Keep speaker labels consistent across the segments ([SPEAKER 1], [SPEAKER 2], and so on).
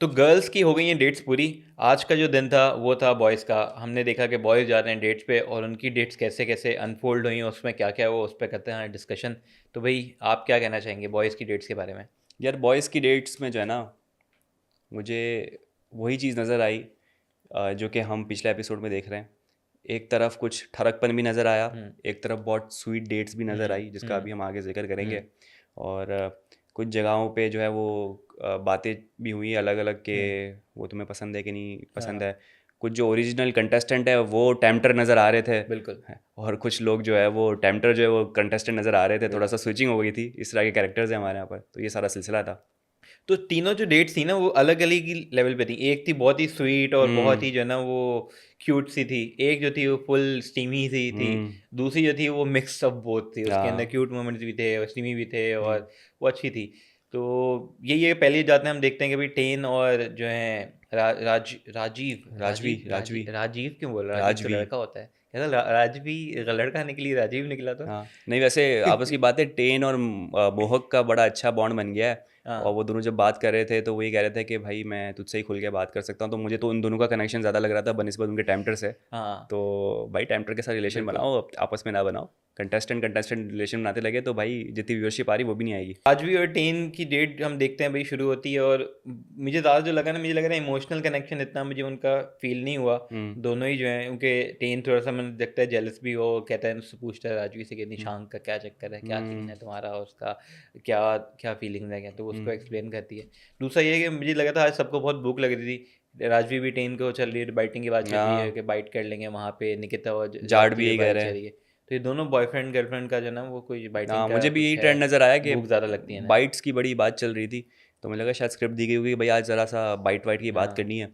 [SPEAKER 1] तो गर्ल्स की हो गई हैं डेट्स पूरी। आज का जो दिन था वो था बॉयज़ का। हमने देखा कि बॉयज़ जा रहे हैं डेट्स पे और उनकी डेट्स कैसे कैसे अनफोल्ड हुई, उसमें क्या क्या हुआ, उस पर करते हैं डिस्कशन। तो भाई आप क्या कहना चाहेंगे बॉयज़ की डेट्स के बारे में?
[SPEAKER 2] यार बॉयज़ की डेट्स में जो है ना, मुझे वही चीज़ नज़र आई जो कि हम पिछले एपिसोड में देख रहे हैं। एक तरफ कुछ ठरकपन भी नज़र आया,
[SPEAKER 1] हम्म।
[SPEAKER 2] एक तरफ बहुत स्वीट डेट्स भी नज़र
[SPEAKER 1] हम्म।
[SPEAKER 2] आई जिसका
[SPEAKER 1] हम्म।
[SPEAKER 2] अभी हम आगे जिक्र करेंगे।
[SPEAKER 1] हम्म।
[SPEAKER 2] और कुछ जगहों पे जो है वो बातें भी हुई अलग अलग के,
[SPEAKER 1] हम्म।
[SPEAKER 2] वो तुम्हें पसंद है कि नहीं पसंद
[SPEAKER 1] हाँ,
[SPEAKER 2] है। कुछ जो ओरिजिनल कंटेस्टेंट है वो टेम्प्टर नज़र आ रहे थे
[SPEAKER 1] बिल्कुल।
[SPEAKER 2] और कुछ लोग जो है वो टेम्प्टर जो है वो कंटेस्टेंट नज़र आ रहे थे। थोड़ा
[SPEAKER 1] बिल्कुल।
[SPEAKER 2] सा स्विचिंग हो गई थी, इस तरह के कैरेक्टर्स हैं हमारे यहाँ पर, तो ये सारा सिलसिला था।
[SPEAKER 1] तो तीनों जो डेट्स थी ना वो अलग अलग ही लेवल पे थी। एक थी बहुत ही स्वीट और बहुत
[SPEAKER 2] हम्म।
[SPEAKER 1] ही जो है ना वो क्यूट सी थी। एक जो थी वो फुल स्टीमी सी थी।
[SPEAKER 2] हम्म।
[SPEAKER 1] दूसरी जो थी वो मिक्स ऑफ बोथ थी, उसके अंदर
[SPEAKER 2] हाँ।
[SPEAKER 1] क्यूट मोमेंट्स भी थे और स्टीमी भी थे
[SPEAKER 2] हम्म।
[SPEAKER 1] और वो अच्छी थी। तो ये पहले जाते हैं हम देखते हैं कि भाई टेन और जो है राजीव
[SPEAKER 2] राजवी
[SPEAKER 1] राजीव
[SPEAKER 2] राजवी
[SPEAKER 1] राजीव राजीव क्यों बोल रहा? राजीव तो
[SPEAKER 2] राजवी।
[SPEAKER 1] लड़का होता है। कहता राजवी लड़का निकली, राजीव निकला तो।
[SPEAKER 2] हाँ, नहीं वैसे आपस की बात है, टेन और मोहक का बड़ा अच्छा बॉन्ड बन गया है। और
[SPEAKER 1] हाँ।
[SPEAKER 2] वो दोनों जब बात कर रहे थे तो वही कह रहे थे कि भाई मैं तुझसे ही खुल के बात कर सकता हूँ, तो मुझे तो उन दोनों का कनेक्शन ज़्यादा लग रहा था बनिस्बत उनके टैमटर से।
[SPEAKER 1] हाँ,
[SPEAKER 2] तो भाई टैमटर के साथ रिलेशन
[SPEAKER 1] बिल्कुल।
[SPEAKER 2] बनाओ, आपस में ना बनाओ। कंटेस्टेंट कंटेस्टेंट रिलेशन बनाते लगे तो भाई जितनी व्यूअरशिप आ रही वो भी नहीं आएगी।
[SPEAKER 1] पाँचवीं और 10 की डेट हम देखते हैं भाई शुरू होती है और मुझे ज़्यादा जो लगा ना, मुझे लग रहा है इमोशनल कनेक्शन इतना मुझे उनका फील नहीं हुआ।
[SPEAKER 2] हम्म।
[SPEAKER 1] दोनों ही जो हैं उनके 10 थोड़ा सा मैंने देखता है जेलस भी, वो कहता है उससे पूछता है राजवी से कि
[SPEAKER 2] हम्म।
[SPEAKER 1] निशांक का क्या चक्कर है, क्या सीन
[SPEAKER 2] हम्म।
[SPEAKER 1] है तुम्हारा और उसका, क्या क्या फीलिंग्स है क्या, तो उसको
[SPEAKER 2] हम्म।
[SPEAKER 1] एक्सप्लेन करती है। दूसरा ये है कि मुझे लगा था आज सबको बहुत भूख लग रही थी। राजवी भी 10 को चल रही है, बाइटिंग की बात चल रही है
[SPEAKER 2] हाँ,
[SPEAKER 1] कि बाइट कर लेंगे वहाँ पे, निकिता और
[SPEAKER 2] जाट
[SPEAKER 1] जाट की
[SPEAKER 2] भी
[SPEAKER 1] भी
[SPEAKER 2] यही कह
[SPEAKER 1] बात
[SPEAKER 2] रहे
[SPEAKER 1] चल
[SPEAKER 2] हैं।
[SPEAKER 1] रही है। तो ये दोनों बॉयफ्रेंड गर्लफ्रेंड का जो ना वो कोई बाइटिंग
[SPEAKER 2] हाँ,
[SPEAKER 1] का
[SPEAKER 2] मुझे भी यही
[SPEAKER 1] कुछ है।
[SPEAKER 2] ट्रेंड नज़र आया कि
[SPEAKER 1] भूख ज़्यादा लगती है ना।
[SPEAKER 2] बाइट्स की बड़ी बात चल रही थी। तो मुझे लगा शायद स्क्रिप्ट दी गई होगी कि भाई आज ज़रा सा बाइट वाइट की बात
[SPEAKER 1] हाँ।
[SPEAKER 2] करनी है।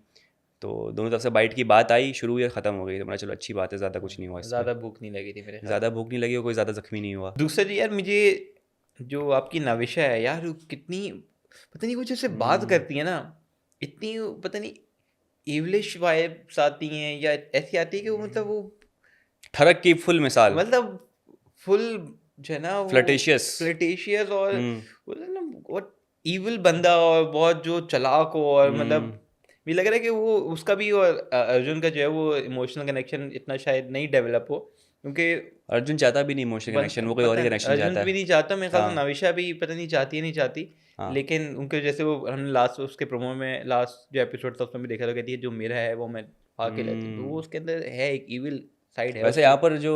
[SPEAKER 2] तो दोनों तरफ से बाइट की बात आई, शुरू हुई और ख़त्म हो गई, तो मैंने चलो अच्छी बात है, ज़्यादा कुछ नहीं हुआ इसमें।
[SPEAKER 1] ज़्यादा भूख नहीं लगी थी मेरे ख्याल
[SPEAKER 2] ज़्यादा
[SPEAKER 1] से।
[SPEAKER 2] भूख नहीं लगी और कोई ज़्यादा ज़ख्मी नहीं हुआ।
[SPEAKER 1] दूसरा जी यार, मुझे जो आपकी नविशा है यार, वो कितनी पता नहीं कुछ ऐसे बात
[SPEAKER 2] हम्म।
[SPEAKER 1] करती है ना, इतनी पता नहीं इवलिश वाइब्स आती हैं या ऐसी आती है कि वो मतलब वो
[SPEAKER 2] ठरक की फुल मिसाल।
[SPEAKER 1] मतलब फुल जो है ना वो
[SPEAKER 2] फ्लटेशियस।
[SPEAKER 1] फ्लर्टेशियस और
[SPEAKER 2] हम्म।
[SPEAKER 1] वो है ना बहुत इविल बंदा और बहुत जो चालाक हो और मतलब
[SPEAKER 2] हम्म।
[SPEAKER 1] मुझे लग रहा है कि वो उसका भी और अर्जुन का जो है वो इमोशनल कनेक्शन इतना शायद नहीं डेवलप हो, क्योंकि
[SPEAKER 2] अर्जुन चाहता भी नहीं इमोशनल
[SPEAKER 1] बन
[SPEAKER 2] कनेक्शन, वो कोई और
[SPEAKER 1] पता
[SPEAKER 2] ही
[SPEAKER 1] नहीं
[SPEAKER 2] कनेक्शन
[SPEAKER 1] अर्जुन
[SPEAKER 2] चाहता
[SPEAKER 1] भी
[SPEAKER 2] है।
[SPEAKER 1] नहीं चाहता, मेरे ख्याल से
[SPEAKER 2] हाँ।
[SPEAKER 1] नाविशा भी पता नहीं चाहती है नहीं चाहती।
[SPEAKER 2] हाँ।
[SPEAKER 1] लेकिन उनके जैसे वो हमने लास्ट उसके प्रोमो में लास्ट जो एपिसोड था उसमें भी देखा था, कहती है जो मेरा है वो मैं आके लेती हूँ, तो वो
[SPEAKER 2] हम्म।
[SPEAKER 1] उसके अंदर है एक इविल साइड है
[SPEAKER 2] वैसे
[SPEAKER 1] उसकी।
[SPEAKER 2] यहाँ पर जो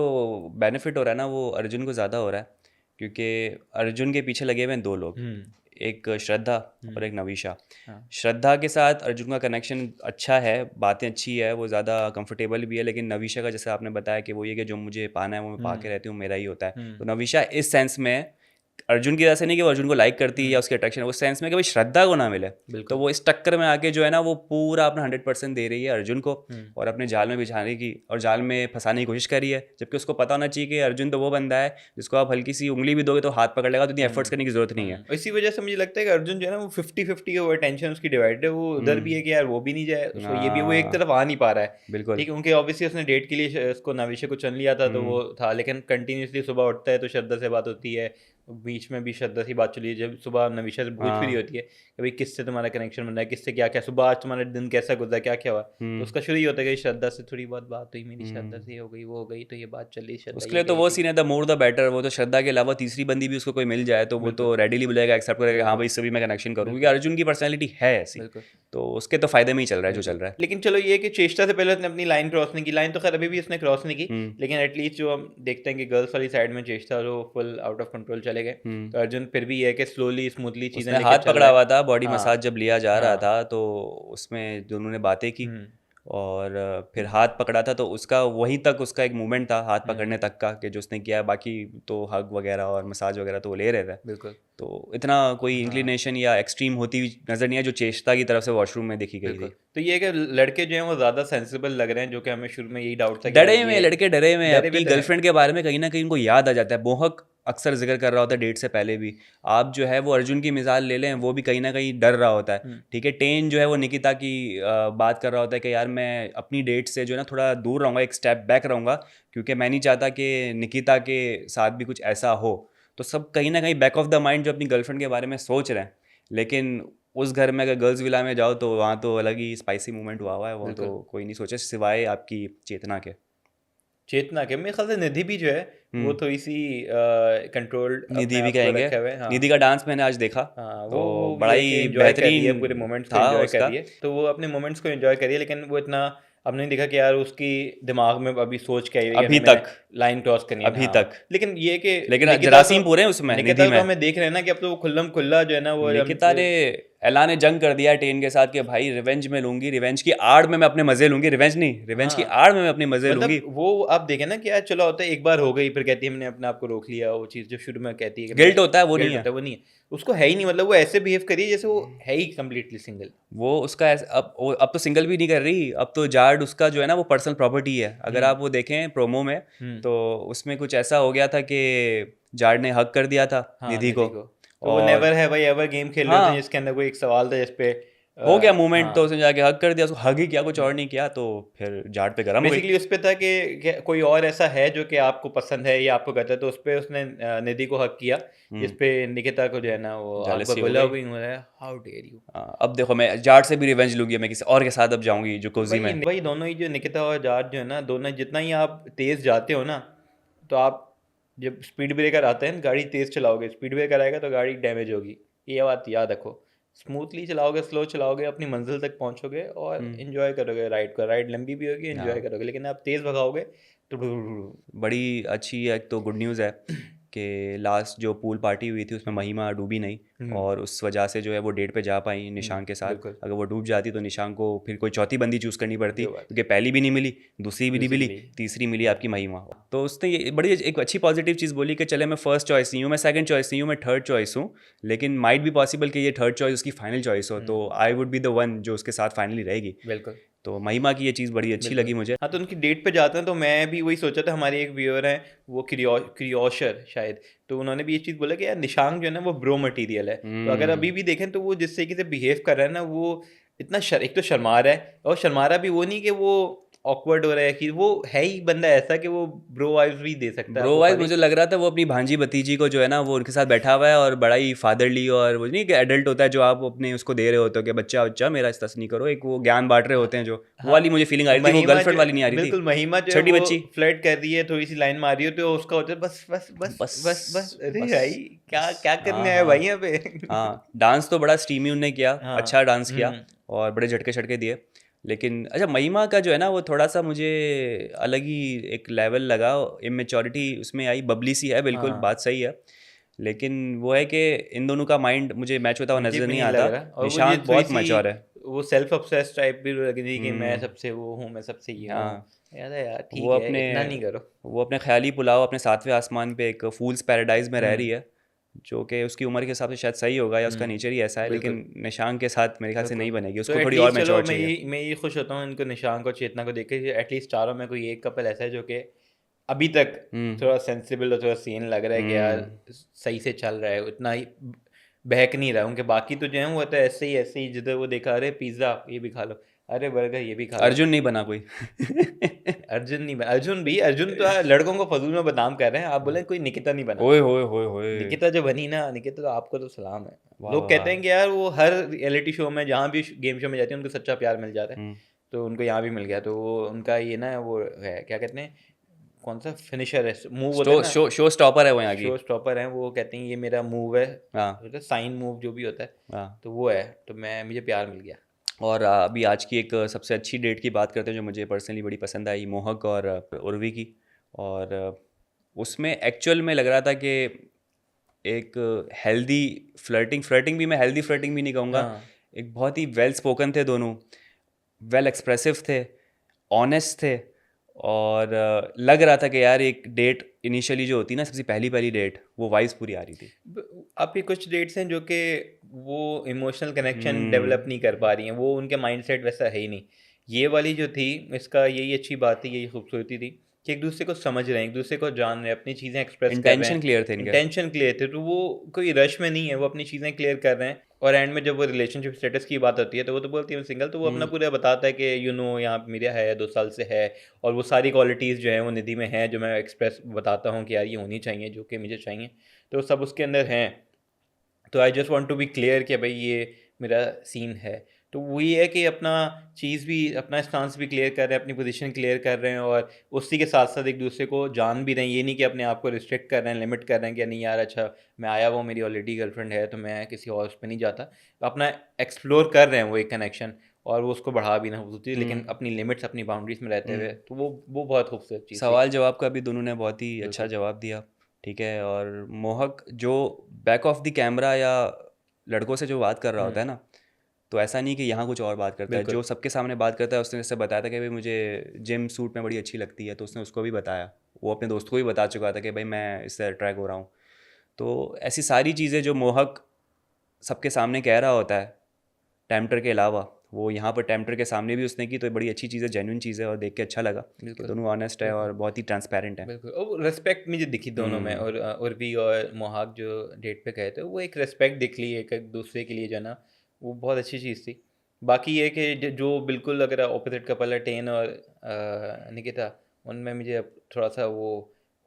[SPEAKER 2] बेनिफिट हो रहा है ना वो अर्जुन को ज़्यादा हो रहा है, क्योंकि अर्जुन के पीछे लगे हुए हैं दो लोग,
[SPEAKER 1] हम्म।
[SPEAKER 2] एक श्रद्धा और
[SPEAKER 1] हम्म।
[SPEAKER 2] एक नवीशा।
[SPEAKER 1] हाँ।
[SPEAKER 2] श्रद्धा के साथ अर्जुन का कनेक्शन अच्छा है, बातें अच्छी है, वो ज़्यादा कंफर्टेबल भी है, लेकिन नवीशा का जैसे आपने बताया कि वो ये कि जो मुझे पाना है वो मैं पा
[SPEAKER 1] हम्म।
[SPEAKER 2] के रहती हूँ, मेरा ही होता है। तो
[SPEAKER 1] हम्म।
[SPEAKER 2] नवीशा इस सेंस में अर्जुन की वजह से नहीं कि वो अर्जुन को लाइक करती है या
[SPEAKER 1] हम्म।
[SPEAKER 2] उसकी अट्रैक्शन, उस सेंस में कि भाई श्रद्धा को ना मिले। तो
[SPEAKER 1] बिल्कुल।
[SPEAKER 2] वो इस टक्कर में आके जो है ना वो पूरा अपना 100% दे रही है अर्जुन को
[SPEAKER 1] हम्म।
[SPEAKER 2] और अपने जाल में बिछाने की और जाल में फंसाने की कोशिश कर रही है, जबकि उसको पता होना चाहिए कि अर्जुन तो वो बंदा है जिसको आप हल्की सी उंगली भी दोगे तो हाथ पकड़ लेगा, तो इतनी एफर्ट्स करने की जरूरत नहीं है।
[SPEAKER 1] इसी वजह से मुझे लगता है कि अर्जुन जो है ना वो 50-50 है, वो अटेंशन उसकी डिवाइडेड है, वो उधर भी है
[SPEAKER 2] हम्म।
[SPEAKER 1] कि यार वो भी नहीं जाए, उसको ये भी, वो एक तरफ
[SPEAKER 2] हाँ,
[SPEAKER 1] आ नहीं पा रहा है।
[SPEAKER 2] बिल्कुल।
[SPEAKER 1] ठीक है, उनके ऑब्वियसली उसने डेट के लिए उसको नविशा को चुन लिया था तो
[SPEAKER 2] हम्म।
[SPEAKER 1] वो था, लेकिन कंटिन्यूसली सुबह उठता है तो श्रद्धा से बात होती है। बीच में भी श्रद्धा से बात चली है, जब सुबह नविशा से पूछ भी रही
[SPEAKER 2] हाँ।
[SPEAKER 1] होती है कि भाई किससे तुम्हारा कनेक्शन बन रहा है, किससे क्या क्या, सुबह आज तुम्हारा दिन कैसा गुजरा, क्या क्या हुआ, तो
[SPEAKER 2] हम्म।
[SPEAKER 1] उसका शुरू ही होता है कि श्रद्धा से थोड़ी बहुत बात हुई मेरी, श्रद्धा
[SPEAKER 2] हम्म।
[SPEAKER 1] से ये हो गई वो हो गई, तो ये बात चली, श्रद्धा
[SPEAKER 2] उसके
[SPEAKER 1] ये
[SPEAKER 2] लिए
[SPEAKER 1] कह
[SPEAKER 2] तो
[SPEAKER 1] रही
[SPEAKER 2] वो
[SPEAKER 1] थी।
[SPEAKER 2] सीन है, द मोर द बेटर। वो तो श्रद्धा के अलावा तीसरी बंदी भी उसको कोई मिल जाए तो वो
[SPEAKER 1] बिल्कुल।
[SPEAKER 2] तो रेडीली बोलेगा, एक्सेप्ट करेगा कि हाँ
[SPEAKER 1] बिल्कुल।
[SPEAKER 2] भाई इससे भी मैं कनेक्शन करूँ, क्योंकि
[SPEAKER 1] बिल्कुल।
[SPEAKER 2] अर्जुन की पर्सनैलिटी है ऐसी।
[SPEAKER 1] बिल्कुल।
[SPEAKER 2] तो उसके तो फायदे में ही चल रहा है जो
[SPEAKER 1] बिल्कुल।
[SPEAKER 2] चल रहा है।
[SPEAKER 1] लेकिन चलो ये है कि चेष्टा से पहले उसने अपनी लाइन क्रॉस नहीं की, लाइन तो खैर अभी भी उसने क्रॉस नहीं की,
[SPEAKER 2] हम्म।
[SPEAKER 1] लेकिन एटलीस्ट जो हम देखते हैं कि गर्ल्स वाली साइड में चेष्टा जो फुल आउट ऑफ कंट्रोल चले गए,
[SPEAKER 2] हम्म।
[SPEAKER 1] तो अर्जुन फिर भी ये है कि स्लोली स्मूथली चीज़ें
[SPEAKER 2] उसने
[SPEAKER 1] लेके
[SPEAKER 2] हाथ
[SPEAKER 1] चल
[SPEAKER 2] पकड़ा
[SPEAKER 1] रहा
[SPEAKER 2] हुआ
[SPEAKER 1] है।
[SPEAKER 2] था, बॉडी मसाज
[SPEAKER 1] हाँ।
[SPEAKER 2] जब लिया जा रहा
[SPEAKER 1] हाँ।
[SPEAKER 2] था तो उसमें दोनों ने बातें की।
[SPEAKER 1] हम्म।
[SPEAKER 2] और फिर हाथ पकड़ा था तो उसका वहीं तक उसका एक मूवमेंट था हाथ
[SPEAKER 1] हम्म।
[SPEAKER 2] पकड़ने तक का कि जो उसने किया है, बाकी तो हग वगैरह और मसाज वगैरह तो वो ले रहे थे।
[SPEAKER 1] बिल्कुल।
[SPEAKER 2] तो इतना कोई
[SPEAKER 1] हाँ।
[SPEAKER 2] इंक्लिनेशन या एक्सट्रीम होती हुई नज़र नहीं है जो चेष्टा की तरफ से वॉशरूम में देखी गई
[SPEAKER 1] बिल्कुल।
[SPEAKER 2] थी।
[SPEAKER 1] तो ये है कि लड़के जो हैं वो ज़्यादा सेंसिबल लग रहे हैं, जो कि हमें शुरू में यही डाउट था कि
[SPEAKER 2] डरे
[SPEAKER 1] यार
[SPEAKER 2] हुए हैं
[SPEAKER 1] ये
[SPEAKER 2] लड़के, डरे हुए हैं
[SPEAKER 1] डरे हुए
[SPEAKER 2] अपनी
[SPEAKER 1] तो हैं।
[SPEAKER 2] गर्लफ्रेंड के बारे में, कहीं ना कहीं उनको याद आ जाता है। मोहक अक्सर जिक्र कर रहा होता है डेट से पहले भी। आप जो है वो अर्जुन की मिसाल ले लें, वो भी कहीं ना कहीं डर रहा होता है।
[SPEAKER 1] हम्म।
[SPEAKER 2] ठीक है, टेन जो है वो निकिता की बात कर रहा होता है कि यार मैं अपनी डेट से जो है ना थोड़ा दूर रहूँगा, एक स्टेप बैक रहूँगा, क्योंकि मैं नहीं चाहता कि निकिता के साथ भी कुछ ऐसा हो। तो सब कहीं ना कहीं बैक ऑफ द माइंड जो अपनी गर्लफ्रेंड के बारे में सोच रहे हैं, लेकिन उस घर में अगर गर्ल्स विला में जाओ तो वहाँ तो अलग ही स्पाइसी मोमेंट हुआ है, वो तो
[SPEAKER 1] बिल्कुल
[SPEAKER 2] कोई नहीं सोचे सिवाय आपकी चेतना के।
[SPEAKER 1] चेतना के मेरे ख्याल से निधि भी जो है वो
[SPEAKER 2] हम्म
[SPEAKER 1] थोड़ी सी कंट्रोल्ड अपने
[SPEAKER 2] निधि भी
[SPEAKER 1] आप को
[SPEAKER 2] कहेंगे।
[SPEAKER 1] रखे हुए है, हाँ।
[SPEAKER 2] निधि का डांस मैंने आज देखा,
[SPEAKER 1] हाँ
[SPEAKER 2] तो
[SPEAKER 1] वो
[SPEAKER 2] बड़ा
[SPEAKER 1] ये है कि
[SPEAKER 2] ही
[SPEAKER 1] एंजॉय कर रही है,
[SPEAKER 2] बेहतरीन
[SPEAKER 1] पूरे मोमेंट्स को
[SPEAKER 2] था
[SPEAKER 1] एंजॉय कर
[SPEAKER 2] उसका।
[SPEAKER 1] रही है, तो वो अपने मोमेंट्स को एंजॉय कर रही है, लेकिन वो इतना अब नहीं दिखा कि यार उसकी दिमाग में अभी सोच क्या है कि
[SPEAKER 2] अभी
[SPEAKER 1] हमें
[SPEAKER 2] तक
[SPEAKER 1] लाइन क्रॉस करनी है,
[SPEAKER 2] अभी
[SPEAKER 1] हाँ।
[SPEAKER 2] तक
[SPEAKER 1] लेकिन ये कि
[SPEAKER 2] लेकिन
[SPEAKER 1] निकिता तो
[SPEAKER 2] जरासीम पूरे हैं उसमें निधि
[SPEAKER 1] निकिता को
[SPEAKER 2] में।
[SPEAKER 1] हमें देख रहे हैं ना कि अब तो वो खुल्लम खुल्ला जो है ना वो
[SPEAKER 2] निकिता ने ऐलान जंग कर दिया टेन के साथ कि भाई रिवेंज में लूंगी, रिवेंज की आड़ में मैं अपने मजे लूंगी, रिवेंज नहीं, रिवेंज की
[SPEAKER 1] हाँ
[SPEAKER 2] आड़ में मैं अपने मजे लूंगी।
[SPEAKER 1] मतलब वो आप देखें ना कि यार चलो होता है एक बार हो गई, फिर कहती है हमने अपने आप को रोक लिया, वो चीज़ जो शुरू में कहती है कि मैं
[SPEAKER 2] गिल्ट होता है वो नहीं
[SPEAKER 1] गिल्ट
[SPEAKER 2] है।
[SPEAKER 1] होता है, वो नहीं है उसको, है ही नहीं, मतलब वो ऐसे बिहेव करी है जैसे वो है ही कम्प्लीटली सिंगल।
[SPEAKER 2] वो उसका अब तो सिंगल भी नहीं कर रही, अब तो जार्ड उसका जो है ना वो पर्सनल प्रॉपर्टी है। अगर आप वो देखें प्रोमो में
[SPEAKER 1] हम्म
[SPEAKER 2] तो उसमें कुछ ऐसा हो गया था कि जार्ड ने हक कर दिया था
[SPEAKER 1] हाँ
[SPEAKER 2] निधि को।
[SPEAKER 1] निधि को, तो वो
[SPEAKER 2] और
[SPEAKER 1] नेवर है भाई एवर गेम खेल रहे होते हैं
[SPEAKER 2] हाँ,
[SPEAKER 1] जिसके अंदर कोई एक सवाल था जिसपे
[SPEAKER 2] हो गया मूवमेंट तो
[SPEAKER 1] हाँ
[SPEAKER 2] उसने जाके हक कर दिया, उसको हग ही किया, कुछ और नहीं किया, तो फिर जार्ड पे गर्म हो गई।
[SPEAKER 1] बेसिकली उस पे था कि कोई और ऐसा है जो कि आपको पसंद है या आपको कहता है, तो उस पे उसने निधि को हक किया, जिस पे निकिता को जो है ना वो आंख पर
[SPEAKER 2] जेलसी हो
[SPEAKER 1] गोला
[SPEAKER 2] गई।
[SPEAKER 1] हुई हो रहा है, हाउ डेयर यू।
[SPEAKER 2] अब देखो मैं जार्ड से भी रिवेंज लूंगी, मैं किसी और के साथ अब जाऊंगी जो कोजी
[SPEAKER 1] वही
[SPEAKER 2] में।
[SPEAKER 1] वही दोनों ही जो निकिता और जाट जो है ना, दोनों जितना ही आप तेज जाते हो ना, तो आप जब स्पीड ब्रेकर आते हैं गाड़ी तेज चलाओगे, स्पीड ब्रेकर आएगा तो गाड़ी डैमेज होगी, ये बात याद रखो। स्मूथली चलाओगे, स्लो चलाओगे, अपनी मंजिल तक पहुंचोगे और
[SPEAKER 2] हम्म
[SPEAKER 1] एंजॉय करोगे राइड को, राइड लंबी भी होगी, एंजॉय
[SPEAKER 2] हाँ,
[SPEAKER 1] करोगे, लेकिन आप तेज भगाओगे तो
[SPEAKER 2] बड़ी अच्छी एक तो गुड न्यूज़ है कि लास्ट जो पूल पार्टी हुई थी उसमें महिमा डूबी नहीं,
[SPEAKER 1] हम्म
[SPEAKER 2] और उस वजह से जो है वो डेट पे जा पाई निशांक के साथ।
[SPEAKER 1] बिल्कुल
[SPEAKER 2] अगर वो डूब जाती तो निशांक को फिर कोई चौथी बंदी चूज़ करनी पड़ती,
[SPEAKER 1] जो बात
[SPEAKER 2] क्योंकि पहली भी नहीं मिली, दूसरी भी नहीं
[SPEAKER 1] दूसरी
[SPEAKER 2] मिली,
[SPEAKER 1] मिली,
[SPEAKER 2] तीसरी मिली आपकी महिमा। तो उसने ये बड़ी एक अच्छी पॉजिटिव चीज़ बोली कि चले मैं फर्स्ट चॉइस नहीं हूँ, मैं सेकंड चॉइस नहीं हूँ, मैं थर्ड चॉइस हूँ, लेकिन माइट भी पॉसिबल कि ये थर्ड चॉइस उसकी फाइनल चॉइस हो, तो I would be the one जो उसके साथ फाइनली रहेगी।
[SPEAKER 1] बिल्कुल
[SPEAKER 2] तो महिमा की ये चीज़ बड़ी अच्छी
[SPEAKER 1] बिल्कुल।
[SPEAKER 2] लगी मुझे।
[SPEAKER 1] हाँ तो उनकी डेट पे जाते हैं, तो मैं भी वही सोचा था, हमारे एक व्यूअर हैं वो क्रियोशर शायद, तो उन्होंने भी ये चीज़ बोला कि यार निशांक जो है ना वो ब्रो मटेरियल है, तो अगर अभी भी देखें तो वो जिस तरीके से बिहेव कर रहा है ना, वो इतना एक तो शर्मा रहा है, और शर्मा रहा भी वो नहीं कि वो ऑकवर्ड हो रहा है, कि वो है ही बंदा ऐसा कि वो ब्रो वाइब्स भी दे सकता है
[SPEAKER 2] ब्रो
[SPEAKER 1] आपको
[SPEAKER 2] वाइज
[SPEAKER 1] खाली।
[SPEAKER 2] मुझे लग रहा था वो अपनी भांजी भतीजी को जो है ना वो उनके साथ बैठा हुआ है, और बड़ा ही फादरली, और वो नहीं कि एडल्ट होता है जो आप अपने उसको दे रहे होते हो कि बच्चा बच्चा मेरा इस तरह नहीं करो, एक वो ज्ञान बांट रहे
[SPEAKER 1] हाँ
[SPEAKER 2] होते हैं जो, वो
[SPEAKER 1] हाँ,
[SPEAKER 2] वाली मुझे फीलिंग आ रही थी। वो
[SPEAKER 1] महिमा
[SPEAKER 2] गर्लफ्रेंड
[SPEAKER 1] जो
[SPEAKER 2] वाली नहीं आ रही थी,
[SPEAKER 1] बिल्कुल महिमा जो है
[SPEAKER 2] छोटी
[SPEAKER 1] वो
[SPEAKER 2] बच्ची।
[SPEAKER 1] फ्लर्ट कर रही है, थोड़ी सी लाइन मार रही हो तो उसका होता है बस बस बस
[SPEAKER 2] बस
[SPEAKER 1] बस बस, अरे
[SPEAKER 2] बस
[SPEAKER 1] भाई क्या
[SPEAKER 2] बस,
[SPEAKER 1] क्या करने
[SPEAKER 2] हाँ
[SPEAKER 1] आए
[SPEAKER 2] हाँ
[SPEAKER 1] भाई यहाँ पे
[SPEAKER 2] हाँ। डांस तो बड़ा स्टीमी उनने किया, अच्छा
[SPEAKER 1] हाँ
[SPEAKER 2] डांस किया, और बड़े झटके झटके दिए। लेकिन अच्छा महिमा का जो है ना वो थोड़ा सा मुझे अलग ही एक लेवल लगा, इमेच्योरिटी उसमें आई, बबली सी है बिल्कुल,
[SPEAKER 1] हाँ
[SPEAKER 2] बात सही है। लेकिन वो है कि इन दोनों का माइंड मुझे मैच होता हुआ
[SPEAKER 1] मुझे
[SPEAKER 2] नज़र
[SPEAKER 1] भी
[SPEAKER 2] नहीं
[SPEAKER 1] नहीं लग
[SPEAKER 2] आता।
[SPEAKER 1] रहा, और वो ये
[SPEAKER 2] निशांक
[SPEAKER 1] थोड़ी
[SPEAKER 2] बहुत
[SPEAKER 1] सी
[SPEAKER 2] मैच्योर है।
[SPEAKER 1] वो सेल्फ ऑब्सेस्ड टाइप भी लग रही कि मैं
[SPEAKER 2] हम्म
[SPEAKER 1] सबसे वो हूँ, मैं सबसे ये हूँ।
[SPEAKER 2] हाँ,
[SPEAKER 1] यार यार
[SPEAKER 2] वो
[SPEAKER 1] ठीक है,
[SPEAKER 2] अपने
[SPEAKER 1] इतना नहीं करो।
[SPEAKER 2] वो अपने ख्याली पुलाव अपने सातवें आसमान पे एक फूल्स पैराडाइज में रह रही है, जो कि उसकी उम्र के हिसाब से शायद सही होगा या उसका नेचर ही ऐसा है,
[SPEAKER 1] बिल्कुल
[SPEAKER 2] लेकिन निशांक के साथ मेरे ख्याल से
[SPEAKER 1] बिल्कुल।
[SPEAKER 2] नहीं बनेगी,
[SPEAKER 1] तो
[SPEAKER 2] उसको थोड़ी और
[SPEAKER 1] एटलीस्ट चलो
[SPEAKER 2] मैच्योर चाहिए।
[SPEAKER 1] मैं ये खुश होता हूँ इनको, निशांक और चेतना को देख के, एटलीस्ट चारों में कोई एक कपल ऐसा है जो कि अभी तक
[SPEAKER 2] हम्म
[SPEAKER 1] थोड़ा सेंसिबल और थोड़ा सीन लग रहा है कि यार
[SPEAKER 2] हम्म
[SPEAKER 1] सही से चल रहा है, उतना ही बहक नहीं रहा। उनके बाकी तो जो है वो तो ऐसे ही जिधर वो देखा, अरे पिज्ज़ा ये भी खा लो, अरे बर्गर ये भी खा लो।
[SPEAKER 2] अर्जुन नहीं बना कोई।
[SPEAKER 1] अर्जुन नहीं बना, अर्जुन तो यार लड़कों को फजूल में बदनाम कर रहे हैं, आप बोले कोई निकिता नहीं बना।
[SPEAKER 2] ओए होए होए होए,
[SPEAKER 1] निकिता जो बनी ना, निकिता तो आपको तो सलाम है।
[SPEAKER 2] वाह
[SPEAKER 1] लोग
[SPEAKER 2] वाह।
[SPEAKER 1] कहते हैं कि यार वो हर रियलिटी शो में जहाँ भी गेम शो में जाती है उनको सच्चा प्यार मिल जाता है,
[SPEAKER 2] हम्म
[SPEAKER 1] तो उनको यहाँ भी मिल गया, तो वो उनका ये ना वो है क्या कहते हैं, कौन सा फिनिशर है, मूव होता है ना,
[SPEAKER 2] शो स्टॉपर है वो यहाँ की।
[SPEAKER 1] शो स्टॉपर है, वो कहते हैं ये मेरा मूव है,
[SPEAKER 2] हाँ
[SPEAKER 1] साइन मूव जो भी होता है,
[SPEAKER 2] हाँ।
[SPEAKER 1] तो वो है, तो मैं मुझे प्यार मिल गया।
[SPEAKER 2] और अभी आज की एक सबसे अच्छी डेट की बात करते हैं जो मुझे पर्सनली बड़ी पसंद आई, मोहक और उर्वी की। और उसमें एक्चुअल में लग रहा था कि एक हेल्दी फ्लर्टिंग, फ्लर्टिंग भी मैं हेल्दी फ्लर्टिंग भी नहीं कहूँगा,
[SPEAKER 1] हाँ
[SPEAKER 2] एक बहुत ही वेल स्पोकन थे दोनों, वेल एक्सप्रेसिव थे, ऑनेस्ट थे, और लग रहा था कि यार एक डेट इनिशियली जो होती है ना, सबसे पहली पहली डेट, वो वाइब्स पूरी आ रही थी।
[SPEAKER 1] आपकी कुछ डेट्स हैं जो कि वो इमोशनल कनेक्शन
[SPEAKER 2] हम्म
[SPEAKER 1] डेवलप नहीं कर पा रही हैं, वो उनके माइंडसेट वैसा है ही नहीं। ये वाली जो थी, इसका यही अच्छी बात थी, यही खूबसूरती थी कि एक दूसरे को समझ रहे हैं, एक दूसरे को जान रहे हैं, अपनी चीज़ें एक्सप्रेस कर रहे
[SPEAKER 2] इंटेंशन
[SPEAKER 1] हैं,
[SPEAKER 2] क्लियर थे इनके।
[SPEAKER 1] इंटेंशन क्लियर थे, तो वो कोई रश में नहीं है, वो अपनी चीज़ें क्लियर कर रहे हैं। और एंड में जब वो रिलेशनशिप स्टेटस की बात होती है तो वो तो बोलती है मैं सिंगल, तो वो अपना
[SPEAKER 2] हम्म
[SPEAKER 1] पूरा बताता है कि यहाँ पे मेरा है 2 साल से है, और वो सारी क्वालिटीज़ जो हैं वो निधि में हैं, जो मैं एक्सप्रेस बताता हूँ कि यार ये होनी चाहिए, जो कि मुझे चाहिए, तो सब उसके अंदर हैं। तो I just want to be clear कि भाई ये मेरा सीन है। तो वही है कि अपना चीज़ भी, अपना स्टांस भी क्लियर कर रहे हैं, अपनी पोजीशन क्लियर कर रहे हैं और उसी के साथ साथ एक दूसरे को जान भी रहे हैं। ये नहीं कि अपने आप को रिस्ट्रिक्ट कर रहे हैं, लिमिट कर रहे हैं कि नहीं यार अच्छा मैं आया हुआ, मेरी ऑलरेडी गर्लफ्रेंड है तो मैं किसी और उस पर नहीं जाता। अपना एक्सप्लोर कर रहे हैं वो एक कनेक्शन, और वो उसको बढ़ा भी ना खूबसूरती, लेकिन अपनी लिमिट्स, अपनी बाउंड्रीज में रहते हुए। तो वो बहुत खूबसूरत चीज़ थी।
[SPEAKER 2] सवाल जवाब का भी दोनों ने बहुत ही अच्छा
[SPEAKER 1] बिल्कुल।
[SPEAKER 2] जवाब दिया। ठीक है, और मोहक जो बैक ऑफ द कैमरा या लड़कों से जो बात कर रहा होता है ना, तो ऐसा नहीं कि यहाँ कुछ और बात करता है,
[SPEAKER 1] बिल्कुल।
[SPEAKER 2] जो सबके सामने बात करता है। उसने जैसे बताया था कि भाई मुझे जिम सूट में बड़ी अच्छी लगती है, तो उसने उसको भी बताया, वो अपने दोस्त को भी बता चुका था कि भाई मैं इससे अट्रैक्ट हो रहा हूँ। तो ऐसी सारी चीज़ें जो मोहक सबके सामने कह रहा होता है टेम्पटर के अलावा, वो यहाँ पर टेम्पटर के सामने भी उसने की, तो बड़ी अच्छी चीज़ है, जेन्युइन चीज़ है, और देख के अच्छा लगा कि
[SPEAKER 1] बिल्कुल।
[SPEAKER 2] दोनों ऑनेस्ट है
[SPEAKER 1] बिल्कुल।
[SPEAKER 2] और बहुत ही ट्रांसपेरेंट है।
[SPEAKER 1] बिल्कुल, और रिस्पेक्ट मुझे दिखी दोनों में। और उर्वी और मोहाक जो डेट पे गए थे, वो एक रिस्पेक्ट दिख ली एक एक दूसरे के लिए, जो है ना, वो बहुत अच्छी चीज़ थी। बाकी ये कि जो बिल्कुल अगर ऑपोजिट कपल है, टेन और निकिता, उनमें मुझे अब थोड़ा सा वो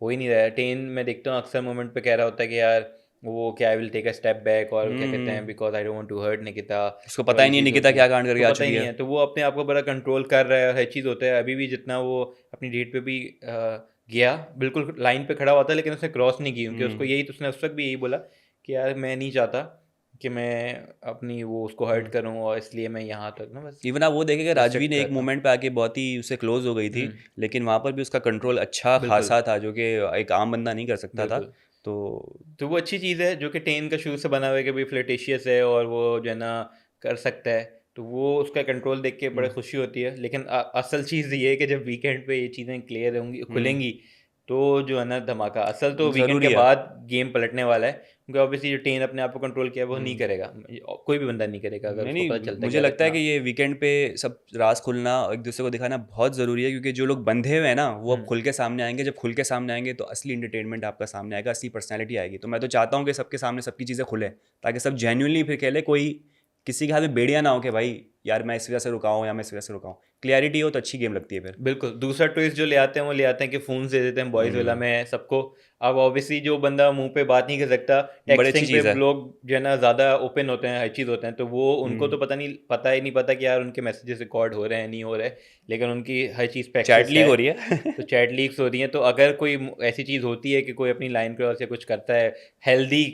[SPEAKER 1] हो ही नहीं रहा है। टेन मैं देखता हूँ अक्सर मोमेंट पे कह रहा होता है कि यार वो क्या, I will take a step back, और क्या कहते हैं,
[SPEAKER 2] hmm,
[SPEAKER 1] because I don't want to hurt Nikita.
[SPEAKER 2] उसको
[SPEAKER 1] ये
[SPEAKER 2] पता ही
[SPEAKER 1] वाली
[SPEAKER 2] नहीं
[SPEAKER 1] चीज़
[SPEAKER 2] निकिता
[SPEAKER 1] होती है,
[SPEAKER 2] क्या कांड करके
[SPEAKER 1] उसको
[SPEAKER 2] आ
[SPEAKER 1] पता ही
[SPEAKER 2] चुकी
[SPEAKER 1] नहीं
[SPEAKER 2] है।
[SPEAKER 1] है, तो वो अपने आप को बड़ा कंट्रोल कर रहा है। हर चीज़ होता है, अभी भी जितना वो अपनी डेट पे भी गया, बिल्कुल लाइन पे खड़ा हुआ था, लेकिन उसने क्रॉस नहीं की, क्योंकि उसको
[SPEAKER 2] हम्म
[SPEAKER 1] यही, तो उसने उस वक्त भी यही बोला कि यार मैं नहीं चाहता कि मैं अपनी वो उसको हर्ट करूं, और इसलिए मैं यहाँ तक ना बस
[SPEAKER 2] इवन आप वो देखेंगे, राजवी
[SPEAKER 1] रिस्ट्रिक्ट
[SPEAKER 2] ने एक
[SPEAKER 1] करता हूँ।
[SPEAKER 2] मोमेंट पे आके बहुत ही उससे क्लोज हो गई थी, लेकिन वहाँ पर भी उसका कंट्रोल अच्छा
[SPEAKER 1] बिल्कुल।
[SPEAKER 2] खासा था, जो कि एक आम बंदा नहीं कर सकता था।
[SPEAKER 1] बिल्कुल।
[SPEAKER 2] तो
[SPEAKER 1] तो वो अच्छी चीज़ है जो कि टेन का शुरू से बना हुआ है कि भाई फ्लर्टेशियस है और वो जो है ना कर सकता है, तो वो उसका कंट्रोल देख के बड़े
[SPEAKER 2] हम्म
[SPEAKER 1] खुशी होती है। लेकिन असल चीज़ ये है कि जब वीकेंड पे ये चीज़ें क्लियर होंगी,
[SPEAKER 2] हम्म,
[SPEAKER 1] खुलेंगी, तो जो है ना धमाका, असल तो वीकेंड के
[SPEAKER 2] ज़रूरी है।
[SPEAKER 1] बाद गेम पलटने वाला है, क्योंकि ऑब्वियसली जो टेन अपने आप को कंट्रोल किया वो नहीं
[SPEAKER 2] हम्म,
[SPEAKER 1] करेगा। कोई भी बंदा नहीं करेगा अगर
[SPEAKER 2] नहीं
[SPEAKER 1] उसको पता
[SPEAKER 2] नहीं,
[SPEAKER 1] चलता है कि
[SPEAKER 2] मुझे
[SPEAKER 1] यार
[SPEAKER 2] लगता है
[SPEAKER 1] इतना।
[SPEAKER 2] कि ये वीकेंड पे सब राज खुलना, एक दूसरे को दिखाना बहुत ज़रूरी है, क्योंकि जो लोग बंधे हुए हैं ना, वो अब
[SPEAKER 1] हम्म।
[SPEAKER 2] खुल के सामने आएंगे। जब खुल के सामने आएंगे तो असली इंटरटेनमेंट आपका सामने आएगा, असली पर्सनैलिटी आएगी। तो मैं तो चाहता हूँ कि सबके सामने सबकी चीज़ें खुले, ताकि सब जेन्युइनली फिर खेले, कोई किसी के हाथ में बेड़िया ना हो कि भाई यार मैं इस वजह से रुका हूँ या मैं इस वजह से रुका हूँ। क्लियरिटी हो तो अच्छी गेम लगती है फिर।
[SPEAKER 1] बिल्कुल, दूसरा ट्विस्ट जो ले आते हैं वो ले आते हैं कि फ़ोन्स दे देते हैं बॉयज़ वाला
[SPEAKER 2] हम्म,
[SPEAKER 1] में सबको। अब ऑब्वियसली जो बंदा मुँह पे बात नहीं कर सकता,
[SPEAKER 2] बड़ी अच्छी
[SPEAKER 1] टेक्स्टिंग पे
[SPEAKER 2] चीज़ है।
[SPEAKER 1] लोग जो है ना ज़्यादा ओपन होते हैं, हर चीज़ होते हैं, तो वो उनको
[SPEAKER 2] हम्म,
[SPEAKER 1] तो पता ही नहीं पता कि यार उनके मैसेजेस रिकॉर्ड हो रहे हैं, नहीं हो रहे। लेकिन उनकी हर चीज़ पे
[SPEAKER 2] चैट
[SPEAKER 1] एक्सेस
[SPEAKER 2] लीक
[SPEAKER 1] है,
[SPEAKER 2] हो रही है।
[SPEAKER 1] तो चैट लीक्स हो रही हैं। तो अगर कोई ऐसी चीज़ होती है कि कोई अपनी लाइन क्रॉस या कुछ करता है, हेल्दी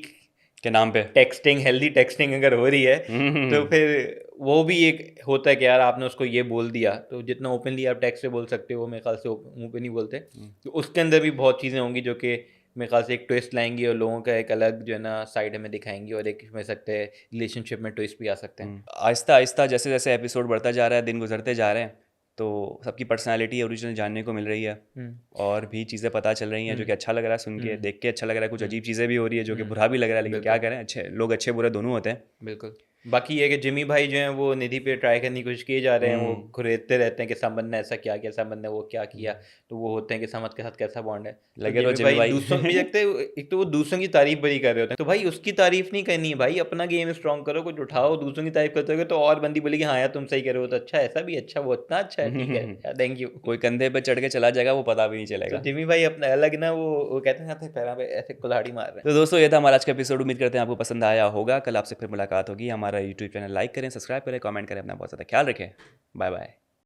[SPEAKER 2] के नाम पे।
[SPEAKER 1] हेल्दी टेक्स्टिंग अगर हो रही है, तो
[SPEAKER 2] हम्म,
[SPEAKER 1] फिर वो भी एक होता है कि यार आपने उसको ये बोल दिया। तो जितना ओपनली आप टेक्स्ट से बोल सकते हो, मेरे ख्याल से मुंह पे नहीं बोलते। तो उसके अंदर भी बहुत चीज़ें होंगी जो कि मेरे ख्याल से एक ट्विस्ट लाएंगी, और लोगों का एक अलग जो है ना साइड हमें दिखाएंगी, और एक में सकते हैं रिलेशनशिप में ट्विस्ट भी आ सकते हैं।
[SPEAKER 2] आहिस्ता आहिस्ता जैसे जैसे एपिसोड बढ़ता जा रहा है, दिन गुजरते जा रहे हैं, तो सबकी पर्सनालिटी ओरिजिनल जानने को मिल रही है,
[SPEAKER 1] हम्म।
[SPEAKER 2] और भी चीज़ें पता चल रही हैं, जो
[SPEAKER 1] हम्म।
[SPEAKER 2] कि अच्छा लग रहा है सुन के,
[SPEAKER 1] हम्म।
[SPEAKER 2] देख के अच्छा लग रहा है। कुछ
[SPEAKER 1] हम्म।
[SPEAKER 2] अजीब चीज़ें भी हो रही है, जो कि बुरा भी लग रहा है, लेकिन क्या
[SPEAKER 1] बिल्कुल।
[SPEAKER 2] करें, अच्छे लोग अच्छे बुरे दोनों होते हैं।
[SPEAKER 1] बिल्कुल। बाकी ये है कि जिमी भाई जो हैं वो निधि पे ट्राई करने की कोशिश किए जा रहे हैं, वो
[SPEAKER 2] हम्म
[SPEAKER 1] घुरेदते रहते हैं कि समन ने ऐसा क्या किया, समन ने वो क्या किया।
[SPEAKER 2] हम्म,
[SPEAKER 1] तो वो होते हैं कि समद के साथ कैसा बॉन्ड है। तो
[SPEAKER 2] लगे रहो
[SPEAKER 1] जिमी
[SPEAKER 2] जिम्मी
[SPEAKER 1] भाई
[SPEAKER 2] भाई।
[SPEAKER 1] दूसरों मुझे लगता है, एक तो वो दूसरों की तारीफ बड़ी कर रहे होते हैं, तो भाई उसकी तारीफ नहीं करनी है भाई, अपना गेम स्ट्रॉन्ग करो, कुछ उठाओ। दूसरों की तारीफ करते हो तो और बंदी बोलेगी हाँ यार तुम सही कर रहे हो, तो अच्छा ऐसा भी अच्छा, वो इतना अच्छा है, ठीक है यार, थैंक यू।
[SPEAKER 2] कोई कंधे पे चढ़ के चला जाएगा, वो पता भी नहीं
[SPEAKER 1] तो
[SPEAKER 2] चलेगा।
[SPEAKER 1] जिमी भाई अपना अलग ना, वो कहते हैं ना पैरा पे ऐसे कुल्हाड़ी मार रहे हैं।
[SPEAKER 2] तो दोस्तों, ये था हमारा आज का एपिसोड। उम्मीद करते हैं आपको पसंद आया होगा। कल आपसे फिर मुलाकात होगी। हमारा यूट्यूब चैनल लाइक करें, सब्सक्राइब करें, कमेंट करें। अपना बहुत ज़्यादा ख्याल रखें। Bye bye.